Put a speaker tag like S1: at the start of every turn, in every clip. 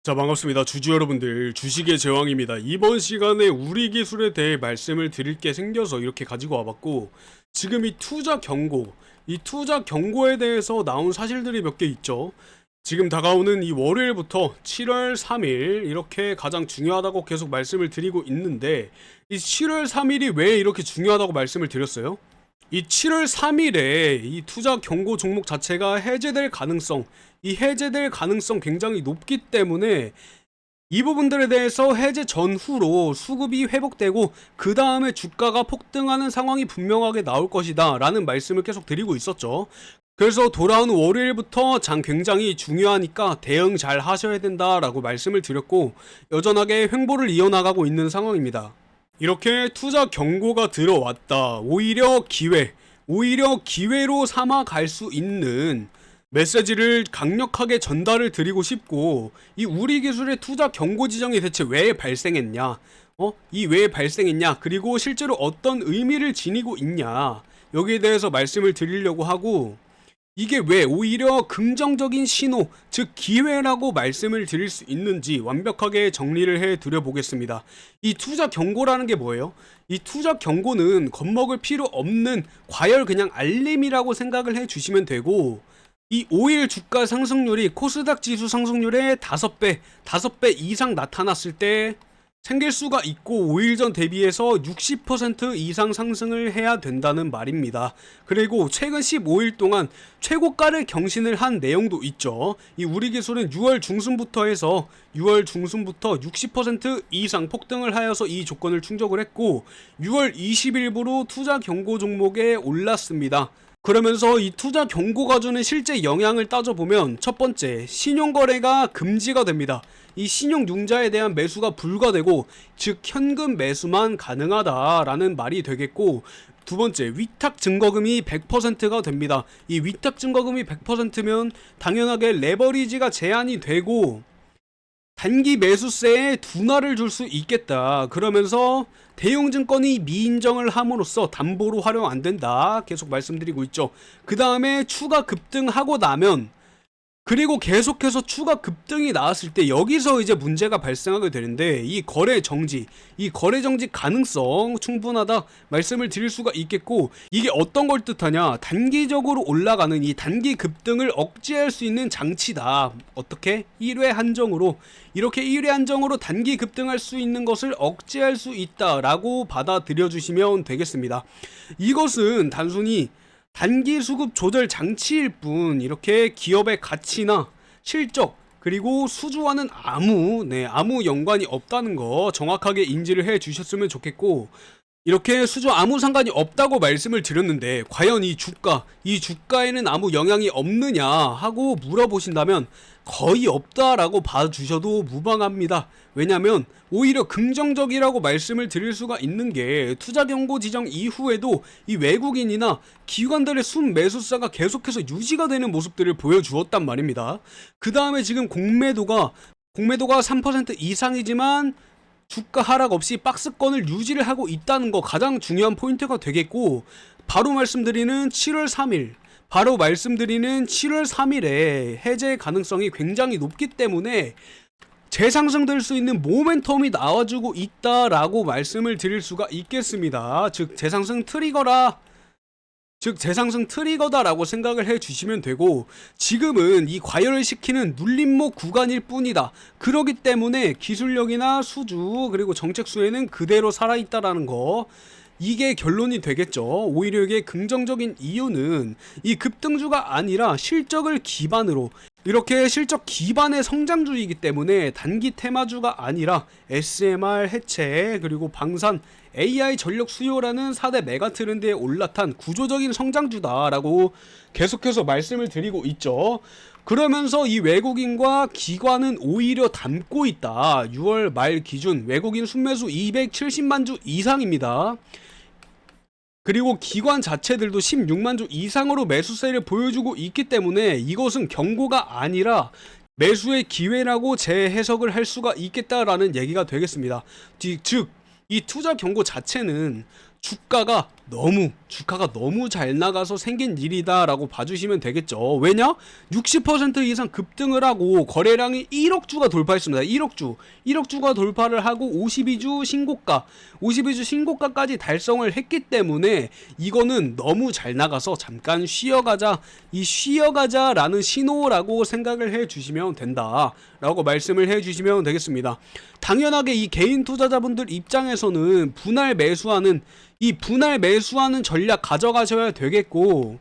S1: 자, 반갑습니다. 주주 여러분들, 주식의 제왕입니다. 이번 시간에 우리 기술에 대해 말씀을 드릴 게 생겨서 이렇게 가지고 와봤고, 지금 이 투자 경고에 대해서 나온 사실들이 몇 개 있죠. 지금 다가오는 이 월요일부터 7월 3일 이렇게 가장 중요하다고 계속 말씀을 드리고 있는데, 이 7월 3일이 왜 이렇게 중요하다고 말씀을 드렸어요? 이 7월 3일에 이 투자 경고 종목 자체가 해제될 가능성, 이 해제될 가능성 굉장히 높기 때문에 이 부분들에 대해서 해제 전후로 수급이 회복되고 그 다음에 주가가 폭등하는 상황이 분명하게 나올 것이다 라는 말씀을 계속 드리고 있었죠. 그래서 돌아오는 월요일부터 장 굉장히 중요하니까 대응 잘 하셔야 된다라고 말씀을 드렸고, 여전하게 횡보를 이어나가고 있는 상황입니다. 이렇게 투자 경고가 들어왔다. 오히려 기회로 삼아 갈 수 있는 메시지를 강력하게 전달을 드리고 싶고, 이 우리 기술의 투자 경고 지정이 대체 왜 발생했냐? 이 왜 발생했냐? 그리고 실제로 어떤 의미를 지니고 있냐? 여기에 대해서 말씀을 드리려고 하고, 이게 왜 오히려 긍정적인 신호, 즉 기회라고 말씀을 드릴 수 있는지 완벽하게 정리를 해 드려 보겠습니다. 이 투자 경고라는 게 뭐예요? 이 투자 경고는 겁먹을 필요 없는 과열 그냥 알림이라고 생각을 해 주시면 되고, 이 5일 주가 상승률이 코스닥 지수 상승률의 5배 이상 나타났을 때 생길 수가 있고, 5일 전 대비해서 60% 이상 상승을 해야 된다는 말입니다. 그리고 최근 15일 동안 최고가를 경신을 한 내용도 있죠. 이 우리 기술은 6월 중순부터 60% 이상 폭등을 하여서 이 조건을 충족을 했고, 6월 20일부로 투자 경고 종목에 올랐습니다. 그러면서 이 투자 경고가 주는 실제 영향을 따져보면, 첫 번째, 신용거래가 금지가 됩니다. 이 신용융자에 대한 매수가 불가되고, 즉 현금 매수만 가능하다라는 말이 되겠고, 두 번째, 위탁 증거금이 100%가 됩니다. 이 위탁 증거금이 100%면 당연하게 레버리지가 제한이 되고 단기 매수세에 둔화를 줄 수 있겠다. 그러면서 대용증권이 미인정을 함으로써 담보로 활용 안 된다. 계속 말씀드리고 있죠. 그 다음에 추가 급등하고 나면, 그리고 계속해서 추가 급등이 나왔을 때 여기서 이제 문제가 발생하게 되는데, 이 거래 정지 가능성 충분하다 말씀을 드릴 수가 있겠고, 이게 어떤 걸 뜻하냐? 단기적으로 올라가는 이 단기 급등을 억제할 수 있는 장치다. 어떻게? 1회 한정으로, 이렇게 1회 한정으로 단기 급등할 수 있는 것을 억제할 수 있다라고 받아들여 주시면 되겠습니다. 이것은 단순히 단기 수급 조절 장치일 뿐, 이렇게 기업의 가치나 실적 그리고 수주와는 아무 연관이 없다는 거 정확하게 인지를 해 주셨으면 좋겠고, 이렇게 수주 아무 상관이 없다고 말씀을 드렸는데 과연 이 주가에는 아무 영향이 없느냐 하고 물어보신다면 거의 없다라고 봐주셔도 무방합니다. 왜냐면 오히려 긍정적이라고 말씀을 드릴 수가 있는 게, 투자 경고 지정 이후에도 이 외국인이나 기관들의 순매수사가 계속해서 유지가 되는 모습들을 보여주었단 말입니다. 그 다음에 지금 공매도가 3% 이상이지만 주가 하락 없이 박스권을 유지를 하고 있다는 거 가장 중요한 포인트가 되겠고, 바로 말씀드리는 7월 3일에 해제 가능성이 굉장히 높기 때문에 재상승될 수 있는 모멘텀이 나와주고 있다라고 말씀을 드릴 수가 있겠습니다. 즉 재상승 트리거다라고 생각을 해 주시면 되고, 지금은 이 과열을 시키는 눌림목 구간일 뿐이다. 그러기 때문에 기술력이나 수주 그리고 정책 수혜는 그대로 살아있다라는 거, 이게 결론이 되겠죠. 오히려 이게 긍정적인 이유는 이 급등주가 아니라 실적을 기반으로, 이렇게 실적 기반의 성장주이기 때문에 단기 테마주가 아니라 SMR 해체 그리고 방산, AI 전력 수요라는 4대 메가 트렌드에 올라탄 구조적인 성장주다라고 계속해서 말씀을 드리고 있죠. 그러면서 이 외국인과 기관은 오히려 담고 있다. 6월 말 기준 외국인 순매수 270만 주 이상입니다. 그리고 기관 자체들도 16만 주 이상으로 매수세를 보여주고 있기 때문에 이것은 경고가 아니라 매수의 기회라고 재해석을 할 수가 있겠다라는 얘기가 되겠습니다. 즉 이 투자 경고 자체는 주가가 주가가 너무 잘 나가서 생긴 일이다 라고 봐주시면 되겠죠. 왜냐? 60% 이상 급등을 하고 거래량이 1억 주가 돌파했습니다. 1억 주가 돌파를 하고 52주 신고가까지 달성을 했기 때문에 이거는 너무 잘 나가서 잠깐 쉬어가자, 이 쉬어가자 라는 신호라고 생각을 해주시면 된다 라고 말씀을 해주시면 되겠습니다. 당연하게 이 개인 투자자분들 입장에서는 분할 매수하는 전략 가져가셔야 되겠고,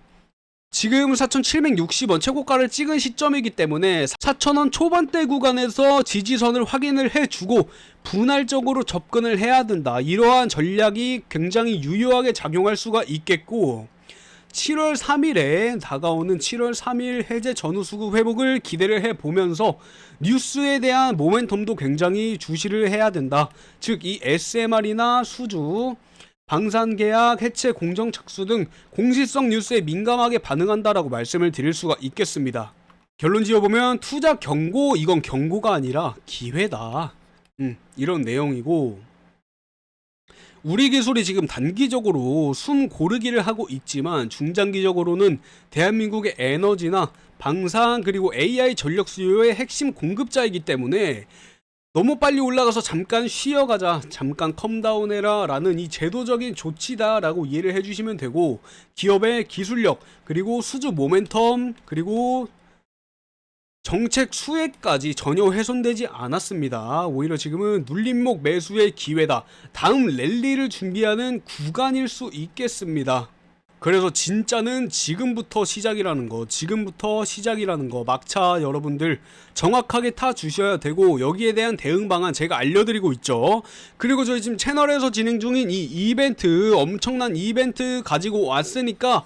S1: 지금 4,760원 최고가를 찍은 시점이기 때문에 4,000원 초반대 구간에서 지지선을 확인을 해주고 분할적으로 접근을 해야 된다. 이러한 전략이 굉장히 유효하게 작용할 수가 있겠고, 7월 3일에 다가오는 7월 3일 해제 전후 수급 회복을 기대를 해보면서 뉴스에 대한 모멘텀도 굉장히 주시를 해야 된다. 즉 이 SMR이나 수주, 방산계약, 해체 공정 착수 등 공시성 뉴스에 민감하게 반응한다라고 말씀을 드릴 수가 있겠습니다. 결론 지어보면 투자 경고, 이건 경고가 아니라 기회다. 이런 내용이고, 우리 기술이 지금 단기적으로 숨 고르기를 하고 있지만 중장기적으로는 대한민국의 에너지나 방산 그리고 AI 전력 수요의 핵심 공급자이기 때문에 너무 빨리 올라가서 잠깐 쉬어가자, 잠깐 컴다운해라 라는 이 제도적인 조치다 라고 이해를 해주시면 되고, 기업의 기술력 그리고 수주 모멘텀 그리고 정책 수혜까지 전혀 훼손되지 않았습니다. 오히려 지금은 눌림목 매수의 기회다, 다음 랠리를 준비하는 구간일 수 있겠습니다. 그래서 진짜는 지금부터 시작이라는 거, 막차 여러분들 정확하게 타 주셔야 되고, 여기에 대한 대응 방안 제가 알려드리고 있죠. 그리고 저희 지금 채널에서 진행 중인 이 이벤트, 엄청난 이벤트 가지고 왔으니까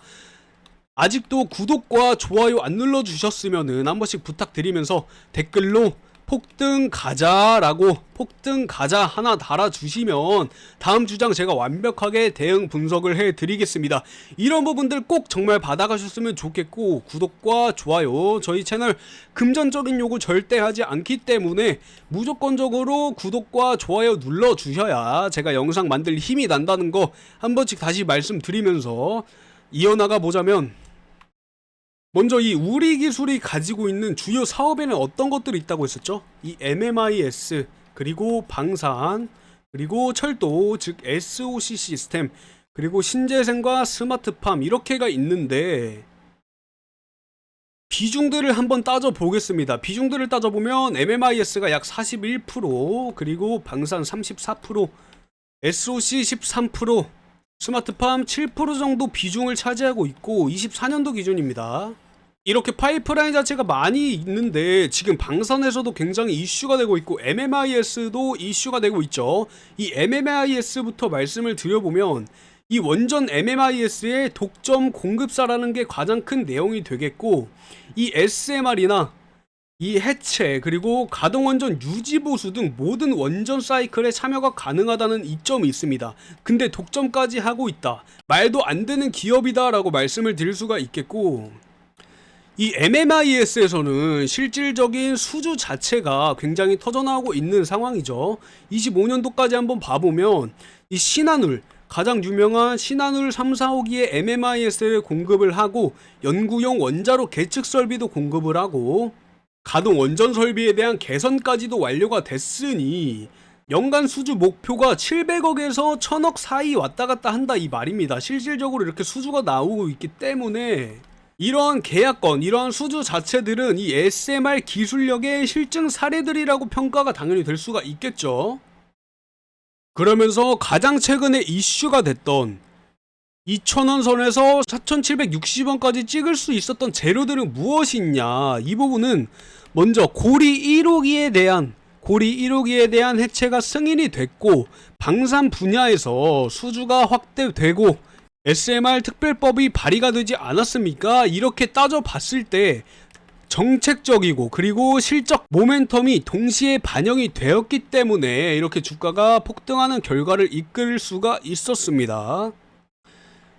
S1: 아직도 구독과 좋아요 안 눌러주셨으면은 한 번씩 부탁드리면서 댓글로 폭등 가자라고, 폭등 가자 하나 달아주시면 다음 주장 제가 완벽하게 대응 분석을 해드리겠습니다. 이런 부분들 꼭 정말 받아가셨으면 좋겠고, 구독과 좋아요, 저희 채널 금전적인 요구 절대 하지 않기 때문에 무조건적으로 구독과 좋아요 눌러주셔야 제가 영상 만들 힘이 난다는 거 한 번씩 다시 말씀드리면서 이어나가 보자면, 먼저 이 우리 기술이 가지고 있는 주요 사업에는 어떤 것들이 있다고 했었죠? 이 MMIS, 그리고 방산, 그리고 철도, 즉 SOC 시스템, 그리고 신재생과 스마트팜, 이렇게가 있는데 비중들을 한번 따져보겠습니다. 비중들을 따져보면 MMIS가 약 41%, 그리고 방산 34%, SOC 13%, 스마트팜 7% 정도 비중을 차지하고 있고 24년도 기준입니다. 이렇게 파이프라인 자체가 많이 있는데 지금 방산에서도 굉장히 이슈가 되고 있고 MMIS도 이슈가 되고 있죠. 이 MMIS부터 말씀을 드려보면, 이 원전 MMIS의 독점 공급사라는 게 가장 큰 내용이 되겠고, 이 SMR이나 이 해체 그리고 가동원전 유지보수 등 모든 원전 사이클에 참여가 가능하다는 이점이 있습니다. 근데 독점까지 하고 있다, 말도 안 되는 기업이다 라고 말씀을 드릴 수가 있겠고, 이 MMIS에서는 실질적인 수주 자체가 굉장히 터져나오고 있는 상황이죠. 25년도까지 한번 봐보면 이 신한울, 가장 유명한 신한울 3, 4호기에 MMIS를 공급을 하고 연구용 원자로 계측 설비도 공급을 하고 가동 원전 설비에 대한 개선까지도 완료가 됐으니 연간 수주 목표가 700억에서 1000억 사이 왔다 갔다 한다 이 말입니다. 실질적으로 이렇게 수주가 나오고 있기 때문에 이러한 계약건, 이러한 수주 자체들은 이 SMR 기술력의 실증 사례들이라고 평가가 당연히 될 수가 있겠죠. 그러면서 가장 최근에 이슈가 됐던 2,000원 선에서 4,760원까지 찍을 수 있었던 재료들은 무엇이냐, 이 부분은 먼저 고리 1호기에 대한 해체가 승인이 됐고, 방산 분야에서 수주가 확대되고 SMR 특별법이 발의가 되지 않았습니까? 이렇게 따져봤을 때 정책적이고 그리고 실적 모멘텀이 동시에 반영이 되었기 때문에 이렇게 주가가 폭등하는 결과를 이끌 수가 있었습니다.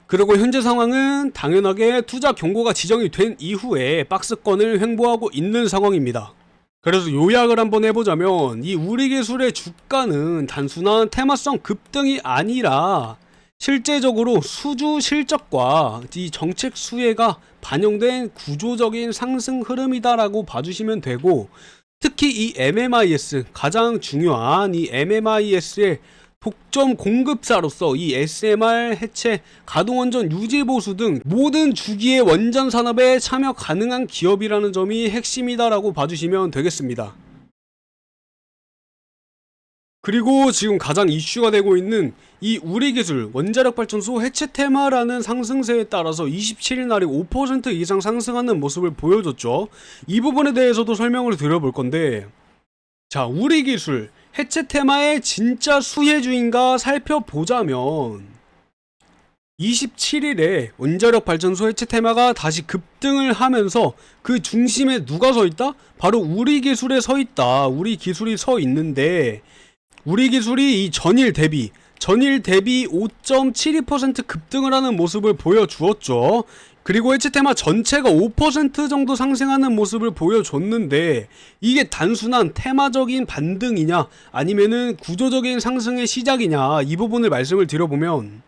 S1: 그리고 현재 상황은 당연하게 투자 경고가 지정이 된 이후에 박스권을 횡보하고 있는 상황입니다. 그래서 요약을 한번 해보자면, 이 우리 기술의 주가는 단순한 테마성 급등이 아니라 실제적으로 수주 실적과 이 정책 수혜가 반영된 구조적인 상승 흐름이다라고 봐주시면 되고, 특히 이 MMIS, 가장 중요한 이 MMIS의 독점 공급사로서 이 SMR 해체, 가동원전 유지보수 등 모든 주기의 원전 산업에 참여 가능한 기업이라는 점이 핵심이다라고 봐주시면 되겠습니다. 그리고 지금 가장 이슈가 되고 있는 이 우리기술 원자력발전소 해체 테마라는 상승세에 따라서 27일 날이 5% 이상 상승하는 모습을 보여줬죠. 이 부분에 대해서도 설명을 드려볼 건데, 자, 우리기술 해체 테마의 진짜 수혜주인가 살펴보자면 27일에 원자력발전소 해체 테마가 다시 급등을 하면서 그 중심에 누가 서 있다? 바로 우리기술에 서 있다. 우리기술이 서 있는데, 우리기술이 이 전일 대비 5.72% 급등을 하는 모습을 보여주었죠. 그리고 해체 테마 전체가 5% 정도 상승하는 모습을 보여줬는데, 이게 단순한 테마적인 반등이냐 아니면은 구조적인 상승의 시작이냐, 이 부분을 말씀을 드려보면,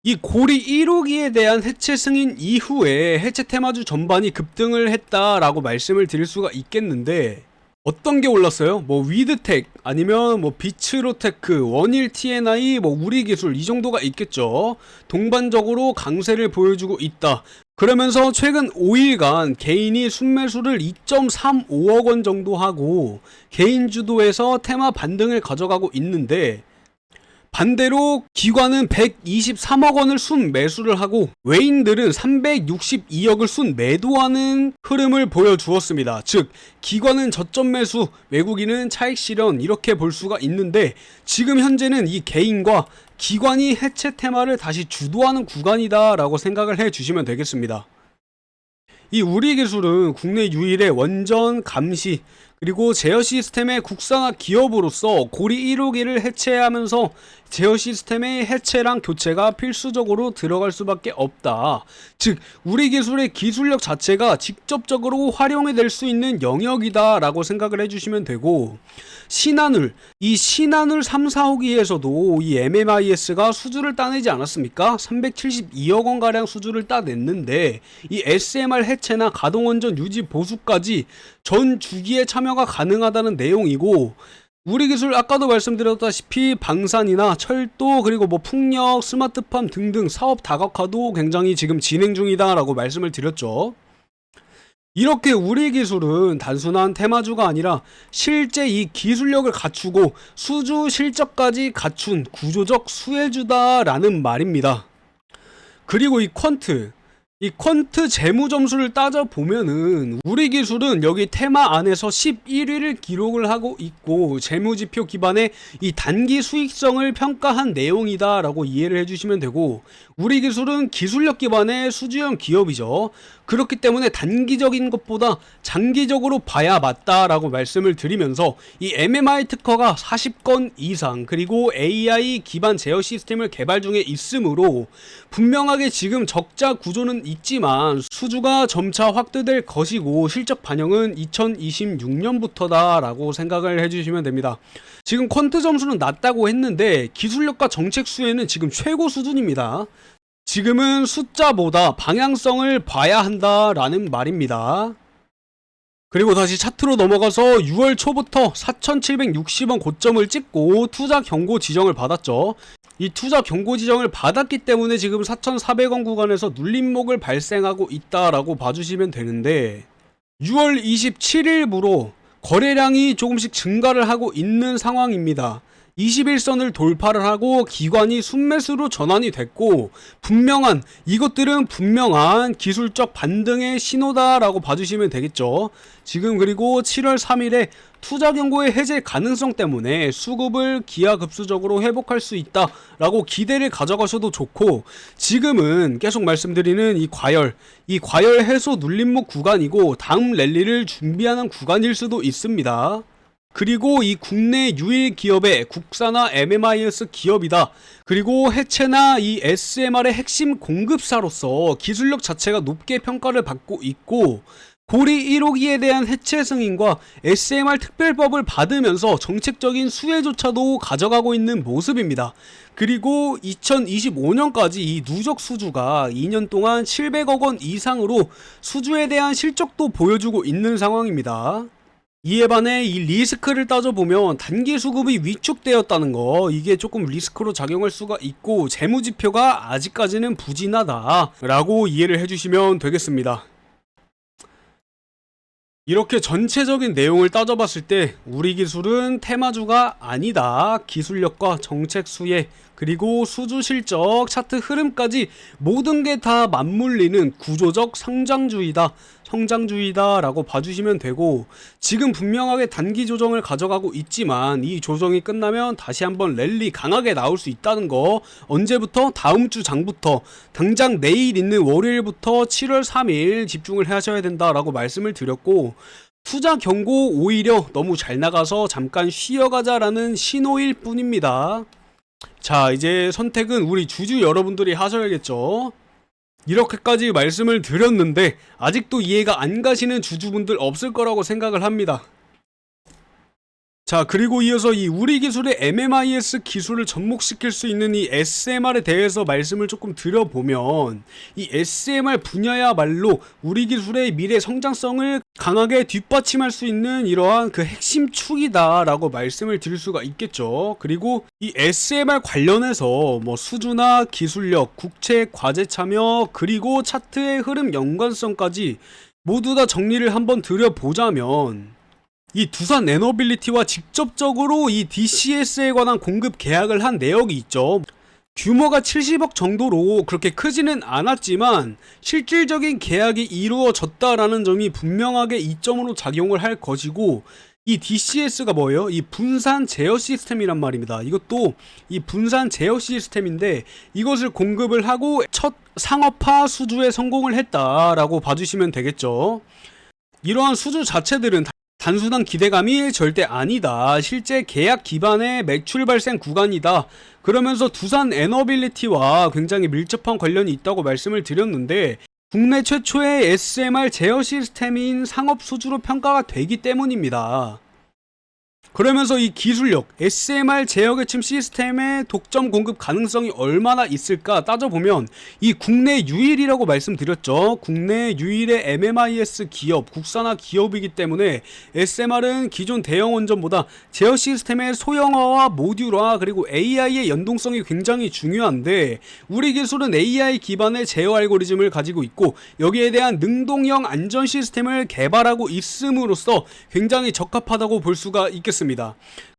S1: 이 고리 1호기에 대한 해체 승인 이후에 해체 테마주 전반이 급등을 했다라고 말씀을 드릴 수가 있겠는데, 어떤 게 올랐어요? 뭐 위드텍 아니면 뭐 비츠로테크, 원일 TNI, 뭐 우리기술, 이 정도가 있겠죠. 동반적으로 강세를 보여주고 있다. 그러면서 최근 5일간 개인이 순매수를 2.35억 원 정도 하고 개인 주도에서 테마 반등을 가져가고 있는데, 반대로 기관은 123억 원을 순 매수를 하고 외인들은 362억을 순 매도하는 흐름을 보여주었습니다. 즉, 기관은 저점 매수, 외국인은 차익 실현, 이렇게 볼 수가 있는데, 지금 현재는 이 개인과 기관이 해체 테마를 다시 주도하는 구간이다 라고 생각을 해 주시면 되겠습니다. 이 우리기술은 국내 유일의 원전 감시 그리고 제어 시스템의 국산화 기업으로서 고리 1호기를 해체하면서 제어 시스템의 해체랑 교체가 필수적으로 들어갈 수밖에 없다. 즉, 우리기술의 기술력 자체가 직접적으로 활용이 될 수 있는 영역이다 라고 생각을 해주시면 되고, 신한울, 이 신한울 3, 4호기에서도 이 MMIS가 수주를 따내지 않았습니까? 372억 원가량 수주를 따냈는데, 이 SMR 해체나 가동원전 유지 보수까지 전 주기에 참여가 가능하다는 내용이고, 우리기술 아까도 말씀드렸다시피 방산이나 철도, 그리고 뭐 풍력, 스마트팜 등등 사업 다각화도 굉장히 지금 진행 중이다 라고 말씀을 드렸죠. 이렇게 우리기술은 단순한 테마주가 아니라 실제 이 기술력을 갖추고 수주 실적까지 갖춘 구조적 수혜주다라는 말입니다. 그리고 이 퀀트 재무 점수를 따져보면은 우리기술은 여기 테마 안에서 11위를 기록을 하고 있고, 재무지표 기반의 이 단기 수익성을 평가한 내용이다 라고 이해를 해주시면 되고, 우리기술은 기술력 기반의 수주형 기업이죠. 그렇기 때문에 단기적인 것보다 장기적으로 봐야 맞다라고 말씀을 드리면서, 이 MMI 특허가 40건 이상 그리고 AI 기반 제어 시스템을 개발 중에 있으므로 분명하게 지금 적자 구조는 있지만 수주가 점차 확대될 것이고, 실적 반영은 2026년부터다 라고 생각을 해주시면 됩니다. 지금 퀀트 점수는 낮다고 했는데 기술력과 정책 수혜는 지금 최고 수준입니다. 지금은 숫자보다 방향성을 봐야 한다라는 말입니다. 그리고 다시 차트로 넘어가서 6월 초부터 4,760원 고점을 찍고 투자 경고 지정을 받았죠. 이 투자 경고 지정을 받았기 때문에 지금 4,400원 구간에서 눌림목을 발생하고 있다라고 봐주시면 되는데, 6월 27일부로 거래량이 조금씩 증가를 하고 있는 상황입니다. 21선을 돌파를 하고 기관이 순매수로 전환이 됐고, 이것들은 분명한 기술적 반등의 신호다라고 봐주시면 되겠죠. 지금 그리고 7월 3일에 투자 경고의 해제 가능성 때문에 수급을 기하급수적으로 회복할 수 있다라고 기대를 가져가셔도 좋고, 지금은 계속 말씀드리는 이 과열 해소 눌림목 구간이고 다음 랠리를 준비하는 구간일 수도 있습니다. 그리고 이 국내 유일 기업의 국산화 MMIS 기업이다. 그리고 해체나 이 SMR의 핵심 공급사로서 기술력 자체가 높게 평가를 받고 있고, 고리 1호기에 대한 해체 승인과 SMR 특별법을 받으면서 정책적인 수혜조차도 가져가고 있는 모습입니다. 그리고 2025년까지 이 누적 수주가 2년 동안 700억 원 이상으로 수주에 대한 실적도 보여주고 있는 상황입니다. 이에 반해 이 리스크를 따져보면 단기 수급이 위축되었다는 거, 이게 조금 리스크로 작용할 수가 있고 재무지표가 아직까지는 부진하다 라고 이해를 해주시면 되겠습니다. 이렇게 전체적인 내용을 따져봤을 때 우리 기술은 테마주가 아니다. 기술력과 정책 수혜, 그리고 수주 실적, 차트 흐름까지 모든 게 다 맞물리는 구조적 성장주의다 라고 봐주시면 되고, 지금 분명하게 단기 조정을 가져가고 있지만 이 조정이 끝나면 다시 한번 랠리 강하게 나올 수 있다는 거, 언제부터? 다음 주 장부터, 당장 내일 있는 월요일부터 7월 3일 집중을 하셔야 된다라고 말씀을 드렸고, 투자 경고 오히려 너무 잘 나가서 잠깐 쉬어가자라는 신호일 뿐입니다. 자, 이제 선택은 우리 주주 여러분들이 하셔야겠죠. 이렇게까지 말씀을 드렸는데 아직도 이해가 안 가시는 주주분들 없을 거라고 생각을 합니다. 자, 그리고 이어서 이 우리 기술의 MMIS 기술을 접목시킬 수 있는 이 SMR에 대해서 말씀을 조금 드려보면, 이 SMR 분야야말로 우리 기술의 미래 성장성을 강하게 뒷받침할 수 있는 이러한 그 핵심 축이다 라고 말씀을 드릴 수가 있겠죠. 그리고 이 SMR 관련해서 뭐 수주나 기술력, 국책, 과제 참여, 그리고 차트의 흐름 연관성까지 모두 다 정리를 한번 드려보자면, 이 두산 에너빌리티와 직접적으로 이 DCS에 관한 공급 계약을 한 내역이 있죠. 규모가 70억 정도로 그렇게 크지는 않았지만 실질적인 계약이 이루어졌다라는 점이 분명하게 이점으로 작용을 할 것이고, 이 DCS가 뭐예요? 이 분산 제어 시스템이란 말입니다. 이것도 이 분산 제어 시스템인데 이것을 공급을 하고 첫 상업화 수주에 성공을 했다라고 봐주시면 되겠죠. 이러한 수주 자체들은 단순한 기대감이 절대 아니다. 실제 계약 기반의 매출 발생 구간이다. 그러면서 두산 에너빌리티와 굉장히 밀접한 관련이 있다고 말씀을 드렸는데, 국내 최초의 SMR 제어 시스템인 상업 수주로 평가가 되기 때문입니다. 그러면서 이 기술력, SMR 제어 계층 시스템의 독점 공급 가능성이 얼마나 있을까 따져보면 이 국내 유일이라고 말씀드렸죠. 국내 유일의 MMIS 기업, 국산화 기업이기 때문에 SMR은 기존 대형 원전보다 제어 시스템의 소형화와 모듈화, 그리고 AI의 연동성이 굉장히 중요한데, 우리 기술은 AI 기반의 제어 알고리즘을 가지고 있고 여기에 대한 능동형 안전 시스템을 개발하고 있음으로써 굉장히 적합하다고 볼 수가 있겠습니다.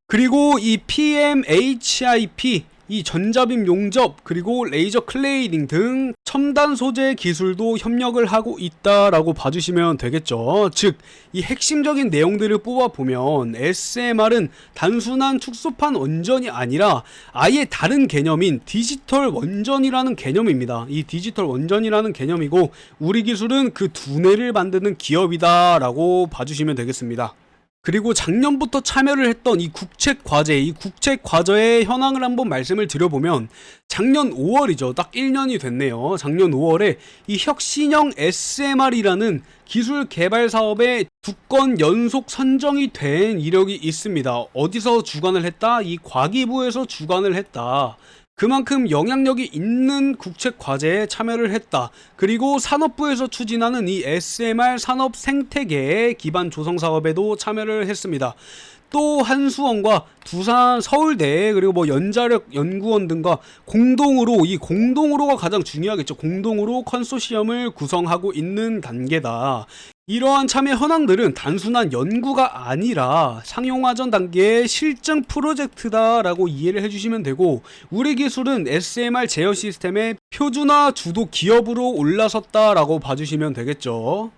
S1: 그리고 이 PMHIP, 이 전자빔 용접, 그리고 레이저 클레이딩 등 첨단 소재 기술도 협력을 하고 있다라고 봐주시면 되겠죠. 즉, 이 핵심적인 내용들을 뽑아보면 SMR은 단순한 축소판 원전이 아니라 아예 다른 개념인 디지털 원전이라는 개념입니다. 이 디지털 원전이라는 개념이고, 우리 기술은 그 두뇌를 만드는 기업이다라고 봐주시면 되겠습니다. 그리고 작년부터 참여를 했던 이 국책 과제, 이 국책 과제의 현황을 한번 말씀을 드려보면, 작년 5월이죠. 딱 1년이 됐네요. 작년 5월에 이 혁신형 SMR이라는 기술 개발 사업에 2건 연속 선정이 된 이력이 있습니다. 어디서 주관을 했다? 이 과기부에서 주관을 했다. 그만큼 영향력이 있는 국책 과제에 참여를 했다. 그리고 산업부에서 추진하는 이 SMR 산업 생태계 기반 조성 사업에도 참여를 했습니다. 또 한수원과 두산 서울대, 그리고 뭐 연자력 연구원 등과 공동으로, 이 공동으로가 가장 중요하겠죠. 공동으로 컨소시엄을 구성하고 있는 단계다. 이러한 참여 현황들은 단순한 연구가 아니라 상용화전 단계의 실증 프로젝트다라고 이해를 해주시면 되고, 우리 기술은 SMR 제어 시스템의 표준화 주도 기업으로 올라섰다라고 봐주시면 되겠죠.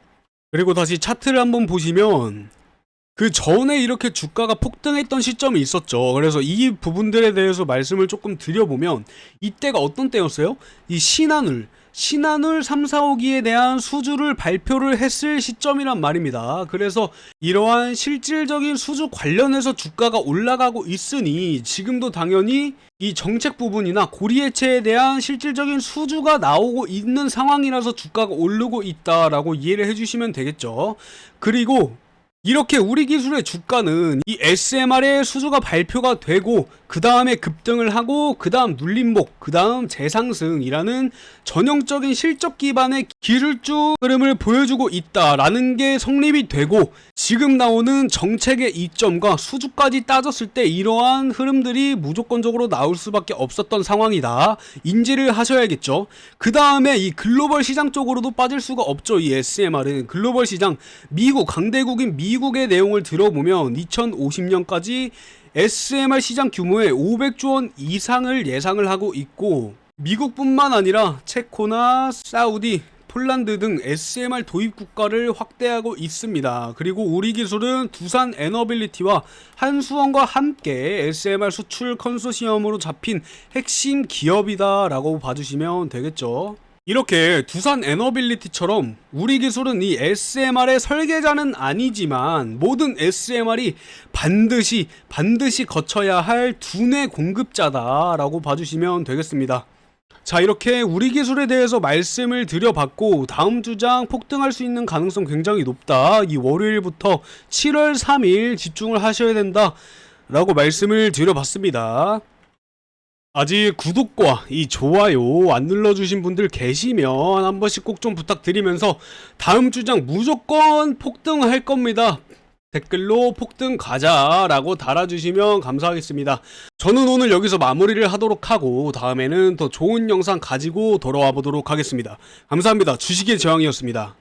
S1: 그리고 다시 차트를 한번 보시면 그 전에 이렇게 주가가 폭등했던 시점이 있었죠. 그래서 이 부분들에 대해서 말씀을 조금 드려보면, 이때가 어떤 때였어요? 이 신한울, 신한울 3, 4호기에 대한 수주를 발표를 했을 시점이란 말입니다. 그래서 이러한 실질적인 수주 관련해서 주가가 올라가고 있으니 지금도 당연히 이 정책 부분이나 고리해체에 대한 실질적인 수주가 나오고 있는 상황이라서 주가가 오르고 있다라고 이해를 해주시면 되겠죠. 그리고 이렇게 우리 기술의 주가는 이 SMR의 수주가 발표가 되고 그 다음에 급등을 하고 그 다음 눌림목, 그 다음 재상승이라는 전형적인 실적 기반의 기술주 흐름을 보여주고 있다라는 게 성립이 되고, 지금 나오는 정책의 이점과 수주까지 따졌을 때 이러한 흐름들이 무조건적으로 나올 수밖에 없었던 상황이다, 인지를 하셔야겠죠. 그 다음에 이 글로벌 시장 쪽으로도 빠질 수가 없죠. 이 SMR은 글로벌 시장, 미국, 강대국인 미국의 내용을 들어보면 2050년까지 SMR 시장 규모의 500조 원 이상을 예상을 하고 있고, 미국뿐만 아니라 체코나 사우디, 폴란드 등 SMR 도입 국가를 확대하고 있습니다. 그리고 우리 기술은 두산 에너빌리티와 한수원과 함께 SMR 수출 컨소시엄으로 잡힌 핵심 기업이다 라고 봐주시면 되겠죠. 이렇게 두산 에너빌리티처럼 우리 기술은 이 SMR의 설계자는 아니지만 모든 SMR이 반드시 거쳐야 할 두뇌 공급자다 라고 봐주시면 되겠습니다. 자, 이렇게 우리 기술에 대해서 말씀을 드려봤고, 다음 주장 폭등할 수 있는 가능성 굉장히 높다, 이 월요일부터 7월 3일 집중을 하셔야 된다 라고 말씀을 드려봤습니다. 아직 구독과 이 좋아요 안 눌러주신 분들 계시면 한 번씩 꼭 좀 부탁드리면서 다음 주장 무조건 폭등할 겁니다, 댓글로 폭등 가자 라고 달아주시면 감사하겠습니다. 저는 오늘 여기서 마무리를 하도록 하고 다음에는 더 좋은 영상 가지고 돌아와 보도록 하겠습니다. 감사합니다. 주식의 제왕이었습니다.